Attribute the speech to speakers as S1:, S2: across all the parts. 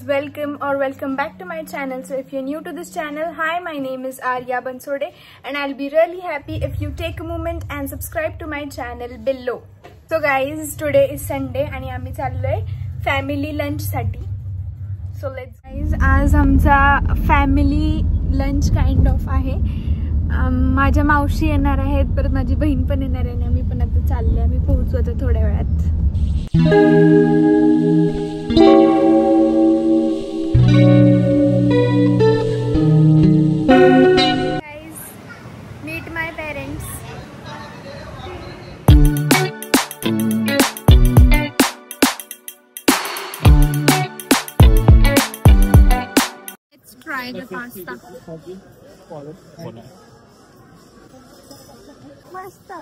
S1: welcome back to my channel. So if you're new to this channel, hi, my name is Arya Bansode and I'll be really happy if you take a moment and subscribe to my channel below. So guys, today is Sunday and आम्ही चाललोय family lunch साठी. So let's guys, आज आमचा family lunch kind of आहे. माझ्या मावशी येणार आहेत, परत माझी बहीण पण येणार आहे आणि आम्ही पण आता चाललोय. आम्ही पोहोचू आता थोड्या वेळात. Guys, meet my parents. Let's try the pasta. Pasta.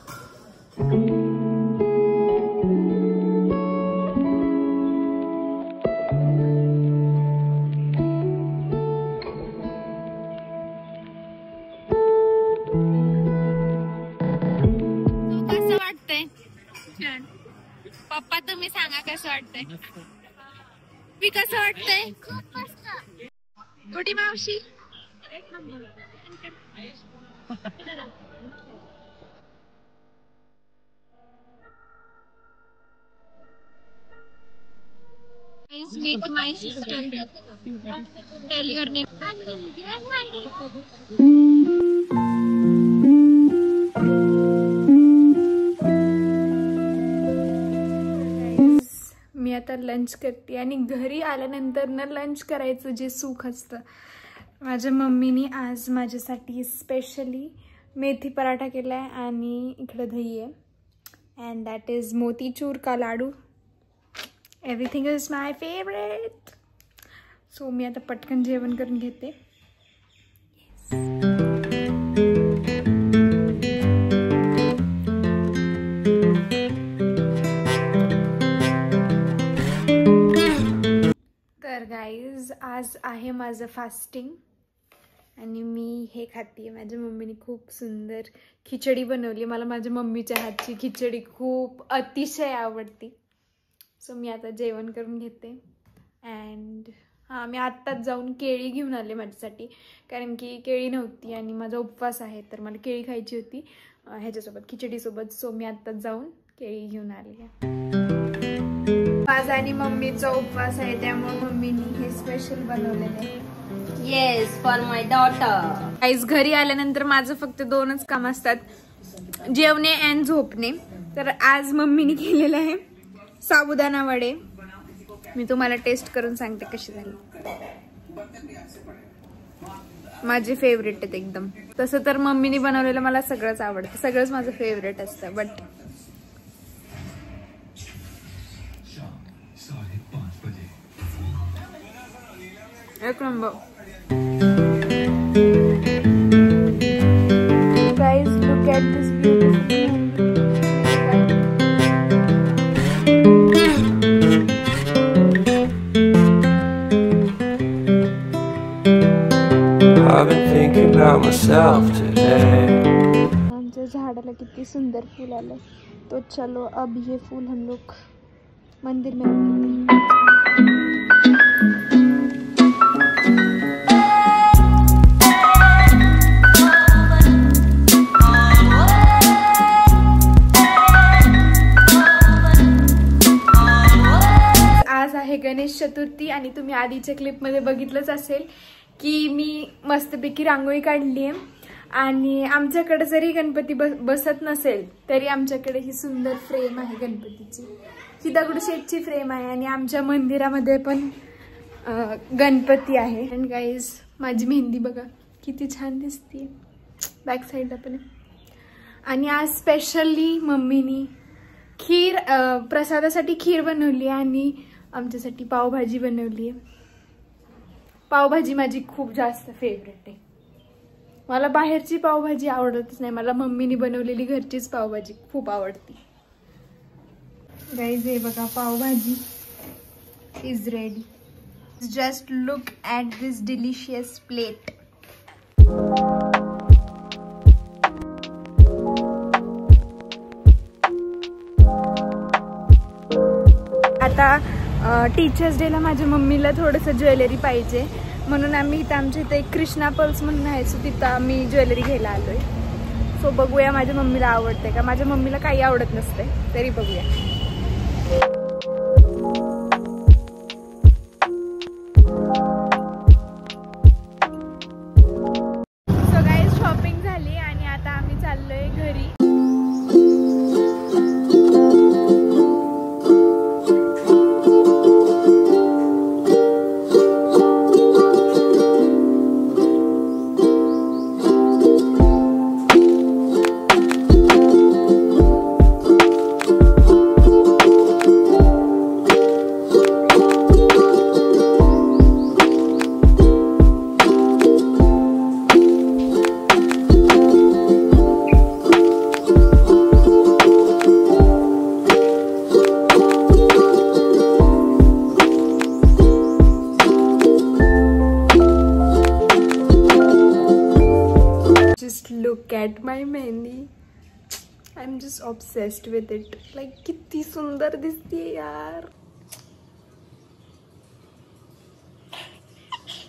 S1: पप्पा तुम्ही सांगा कसं वाटतंय? मी कसं वाटतंय? कुठे मावशी? Please meet my sister. Tell your name. मी आता लंच करते आणि घरी आल्यानंतर ना लंच करायचं जे सुख असतं. माझ्या मम्मीने आज माझ्यासाठी स्पेशली मेथी पराठा केलाय आणि इकडे दही आहे अँड दॅट इज मोतीचूर का ladoo. Everything is my favourite. So मी आता पटकन जेवण करून घेते. तर गाईज, आज आहे माझं फास्टिंग आणि मी हे खाते. माझ्या मम्मीने खूप सुंदर खिचडी बनवली. मला माझ्या मम्मीच्या हातची खिचडी खूप अतिशय आवडती. सो मी आता जेवण करून घेते अँड हां, मी आत्ताच जाऊन केळी घेऊन आले माझ्यासाठी, कारण की केळी नव्हती आणि माझा उपवास आहे तर मला केळी खायची होती ह्याच्यासोबत, खिचडीसोबत. सो मी आत्ताच जाऊन केळी घेऊन आले. माझा आणि मम्मीचा उपवास आहे त्यामुळे मम्मीने हे स्पेशल बनवलेलं आहे.
S2: Yes, for my daughter.
S1: Guys, घरी आल्यानंतर माझं फक्त दोनच काम असतात, जेवणे अँड झोपणे. तर आज मम्मीने केलेलं आहे साबुदाणा वडे. मी तुम्हाला टेस्ट करून सांगते कशी झाली. माझे फेवरेट आहेत एकदम. तसं तर मम्मीने बनवलेलं मला सगळंच आवडतं, सगळंच माझं फेवरेट असतं. बट एक number. Guys, look at this beautiful.
S3: I've been thinking about myself today.
S1: आमच्या झाडाला किती सुंदर फूल आलं. तो चलो अब ये फूल हम लोग मंदिर में. आज आहे गणेश चतुर्थी आणि तुम्ही आधीच्या क्लिपमध्ये बघितलंच असेल की मी मस्तपैकी रांगोळी काढली आहे. आणि आमच्याकडे जरी गणपती बसत नसेल तरी आमच्याकडे ही सुंदर फ्रेम आहे गणपतीची. ही दगडूशेठची फ्रेम आहे आणि आमच्या मंदिरामध्ये पण गणपती आहे. अँड गाईज, माझी मेहंदी बघा किती छान दिसते, बॅक साईडला पण. आणि आज स्पेशली मम्मीनी खीर, प्रसादासाठी खीर बनवली आणि आमच्यासाठी पावभाजी बनवली आहे. पावभाजी माझी खूप जास्त फेवरेट आहे. मला बाहेरची पावभाजी आवडतच नाही, मला मम्मीने बनवलेली घरचीच पावभाजी खूप आवडते. गाईज, हे बघा pav bhaji is ready. Just look at this delicious plate. आता टीचर्स डेला माझ्या मम्मीला थोडंसं ज्वेलरी पाहिजे म्हणून आम्ही इथं आमच्या इथं एक कृष्णा पर्ल्स म्हणून आहे, सो तिथं आम्ही ज्वेलरी घ्यायला आलो आहे. सो बघूया माझ्या मम्मीला आवडते का. माझ्या मम्मीला काही आवडत नसते तरी बघूया. सो गाईज शॉपिंग झाली आणि आता आम्ही चाललोय घरी. Look at my mehndi. I'm just obsessed with it. Like किती सुंदर दिसते यार.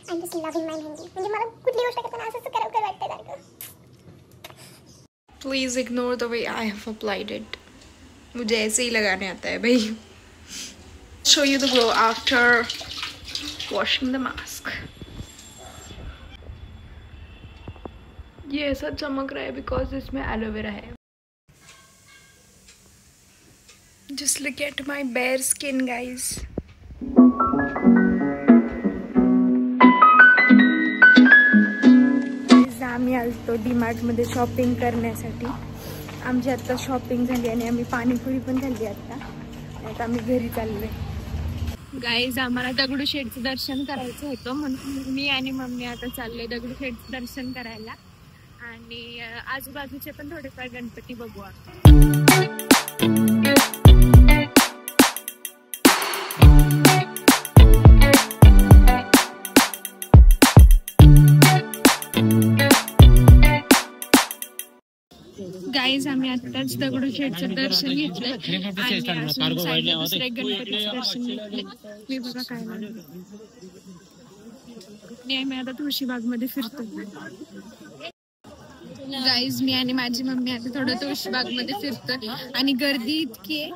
S4: I'm just loving my mehndi. म्हणजे मला कुठली गोष्ट करताना असंच करावं वाटतं सारखं.
S1: Please ignore the way I have applied it. मुझे ऐसे ही लगाने आता है भाई. Show you the glow after washing the mask. ये ऐसा चमक रहा है बिकॉज इसमें एलोवेरा है. Just look at my bare skin, guys. आम्ही आलतो डीमार्ट मध्ये शॉपिंग करण्यासाठी. आमची आता शॉपिंग झाली आणि आम्ही पाणीपुरी पण झाली आता आम्ही घरी चाललोय. गाईज आम्हाला दगडूशेठचं दर्शन करायचं होतं म्हणून मी आणि मम्मी आता चाललोय दगडूशेठचं दर्शन करायला आणि आजूबाजूचे पण थोडेफार गणपती बघू. गाईज आम्ही आताच दगडूशेठचं दर्शन घेतलंय आणि साईडला दुसऱ्या गणपतीचं दर्शन घेतलंय. मी बघा काय लागलं. मी आता तुळशीबाग मध्ये फिरतो. गाईज मी आणि माझी मम्मी आता थोडं तुळशीबाग मध्ये फिरतोय आणि गर्दी इतकी आहे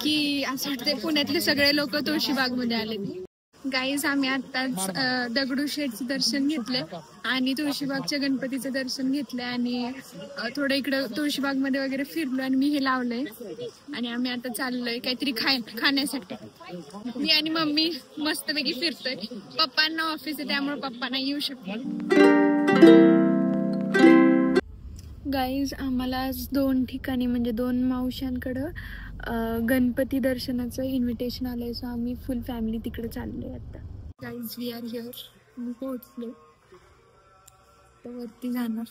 S1: की असं वाटतंय पुण्यातले सगळे लोक तुळशीबाग मध्ये आले. गाईज आम्ही आताच दगडूशेठचं दर्शन घेतलंय आणि तुळशीबागच्या गणपतीचं दर्शन घेतलंय आणि थोडं इकडं तुळशीबाग मध्ये वगैरे फिरलो आणि मी हे लावलंय आणि आम्ही आता चाललोय काहीतरी खाण्यासाठी. मी आणि मम्मी मस्तपैकी फिरतोय. पप्पांना ऑफिस आहे त्यामुळे पप्पांना येऊ शकतो. गाईज आम्हाला आज 2 ठिकाणी म्हणजे 2 मावशांकडं गणपती दर्शनाचं इन्व्हिटेशन आलंय. सो आम्ही फुल फॅमिली तिकडे चाललोय आता. Guys we are here. मी पोहोचलो तर वरती जाणार.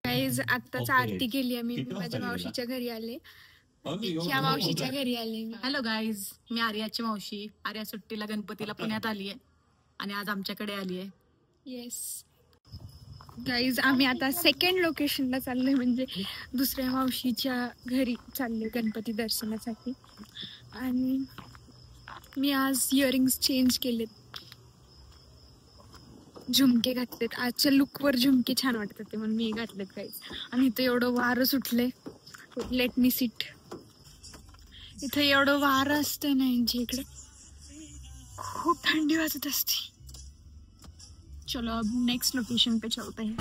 S1: गाईज आत्ताच आरती केली आहे. मी माझ्या मावशीच्या घरी आले. ह्या मावशीच्या घरी आले.
S5: हॅलो गाईज, मी आर्याची मावशी. आर्या सुट्टीला गणपतीला पुण्यात आली आहे आणि आज आमच्याकडे आली आहे.
S1: येस गाईज आम्ही आता सेकंड लोकेशनला चाललोय म्हणजे दुसऱ्या मावशीच्या घरी चाललोय गणपती दर्शनासाठी. आणि मी आज इयरिंग्स चेंज केलेत, झुमके घातलेत. आजच्या लुकवर झुमके छान वाटतात ते म्हणून मी घातलेत गाईज. आणि इथं एवढं वारं सुटलंय. Let me sit. इथं एवढं वारं असतं ना यांच्या इकडे, खूप थंडी वाजत असते. चलो अब नेक्स्ट लोकेशन पे चलते हैं.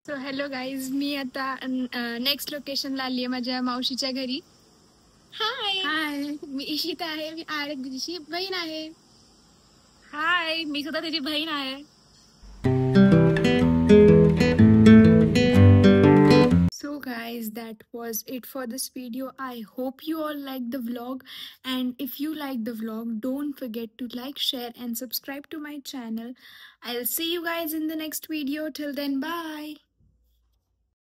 S1: सो हॅलो गाईज, मी आता नेक्स्ट लोकेशनला आली आहे माझ्या मावशीच्या घरी. हाय हाय, मी इशिता आहे. मी आरतीची बहीण आहे.
S5: हाय, मी सुद्धा त्याची बहीण आहे.
S1: So guys, that was it for this video. I hope you all liked the vlog, and if you liked the vlog, don't forget to like, share and subscribe to my channel. I'll see you guys in the next video. Till then, bye.